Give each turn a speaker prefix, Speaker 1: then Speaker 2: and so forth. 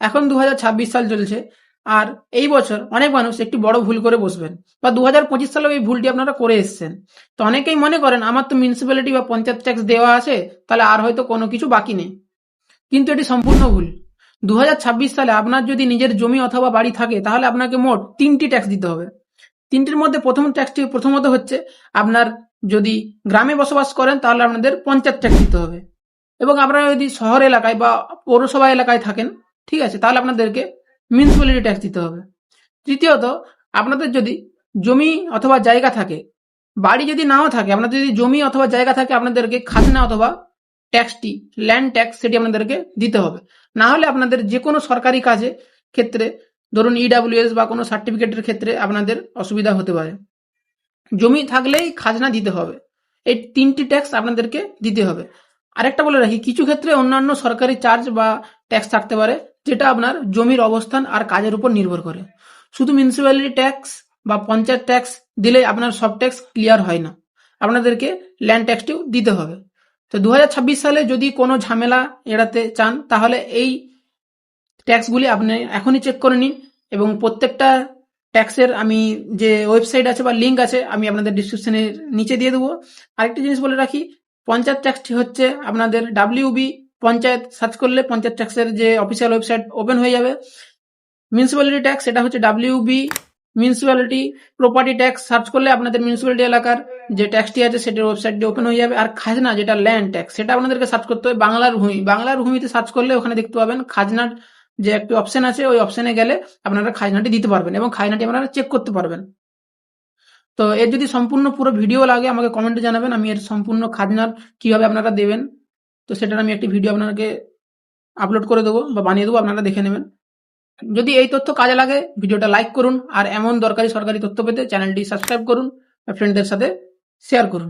Speaker 1: এখন 2026 সাল চলছে, আর এই বছর অনেক মানুষ একটি বড় ভুল করে বসবেন, বা 2025 সালেও এই ভুলটি আপনারা করে এসছেন। তো অনেকেই মনে করেন আমার তো মিউনিসিপ্যালিটি বা পঞ্চায়েত ট্যাক্স দেওয়া আছে, তাহলে আর হয়তো কোনো কিছু বাকি নেই। কিন্তু এটি সম্পূর্ণ ভুল। 2026 সালে আপনার যদি নিজের জমি অথবা বাড়ি থাকে, তাহলে আপনাকে মোট 3টি ট্যাক্স দিতে হবে। 3টির মধ্যে প্রথমত হচ্ছে, আপনার যদি গ্রামে বসবাস করেন তাহলে আপনাদের পঞ্চায়েত ট্যাক্স দিতে হবে, এবং আপনারা যদি শহর এলাকায় বা পৌরসভা এলাকায় থাকেন, ঠিক আছে, তাহলে আপনাদেরকে মিউনিসিপ্যালিটি ট্যাক্স দিতে হবে। তৃতীয়ত, আপনাদের যদি জমি অথবা জায়গা থাকে, বাড়ি যদি নাও থাকে, আপনাদের যদি জমি অথবা জায়গা থাকে, আপনাদেরকে খাজনা অথবা ট্যাক্সটি, ল্যান্ড ট্যাক্স, সেটি আপনাদেরকে দিতে হবে। না হলে আপনাদের যে কোনো সরকারি কাজে ক্ষেত্রে, ধরুন ইডাব্লিউএস বা কোনো সার্টিফিকেটের ক্ষেত্রে আপনাদের অসুবিধা হতে পারে। জমি থাকলেই খাজনা দিতে হবে। এই 3টি ট্যাক্স আপনাদেরকে দিতে হবে। আরেকটা বলে রাখি, কিছু ক্ষেত্রে অন্যান্য সরকারি চার্জ বা ট্যাক্স থাকতে পারে, যেটা আপনার জমির অবস্থান আর কাজের উপর নির্ভর করে। শুধু মিউনিসিপ্যালিটি ট্যাক্স বা পঞ্চায়েত ট্যাক্স দিলে আপনার সব ট্যাক্স ক্লিয়ার হয় না, আপনাদেরকে ল্যান্ড ট্যাক্সটিও দিতে হবে। তো 2026 সালে যদি কোনো ঝামেলা এড়াতে চান, তাহলে এই ট্যাক্সগুলি আপনি এখনই চেক করে নিন, এবং প্রত্যেকটা ট্যাক্সের আমি যে ওয়েবসাইট আছে বা লিঙ্ক আছে, আমি আপনাদের ডিসক্রিপশনের নিচে দিয়ে দেবো। আরেকটি জিনিস বলে রাখি, পঞ্চায়েত ট্যাক্সটি হচ্ছে আপনাদের WB পঞ্চায়েত সার্চ করলে পঞ্চায়েত ট্যাক্সের যে অফিসিয়াল ওয়েবসাইট ওপেন হয়ে যাবে। মিউনিসিপ্যালিটি ট্যাক্স, সেটা হচ্ছে WB municipality property tax search করলে আপনাদের মিউনিসিপ্যালিটি এলাকার যে ট্যাক্সটি আছে সেটার ওয়েবসাইটটি ওপেন হয়ে যাবে। আর খাজনা, যেটা ল্যান্ড ট্যাক্স, সেটা আপনাদেরকে সার্চ করতে হবে বাংলার ভূমিতে সার্চ করলে ওখানে দেখতে পাবেন খাজনার যে একটি অপশন আছে, ওই অপশনে গেলে আপনারা খাজনাটি দিতে পারবেন এবং খাজনাটি আপনারা চেক করতে পারবেন। তো এর যদি সম্পূর্ণ পুরো ভিডিও লাগে আমাকে কমেন্টে জানাবেন, আমি এর সম্পূর্ণ খাজনার কিভাবে আপনারা দেবেন, তো সেটার আমি একটি ভিডিও আপনাকে আপলোড করে দেবো বা বানিয়ে দেবো, আপনারা দেখে নেবেন। যদি এই তথ্য কাজে লাগে, ভিডিওটা লাইক করুন, আর এমন দরকারি সরকারি তথ্য পেতে চ্যানেলটি সাবস্ক্রাইব করুন, ফ্রেন্ডদের সাথে শেয়ার করুন।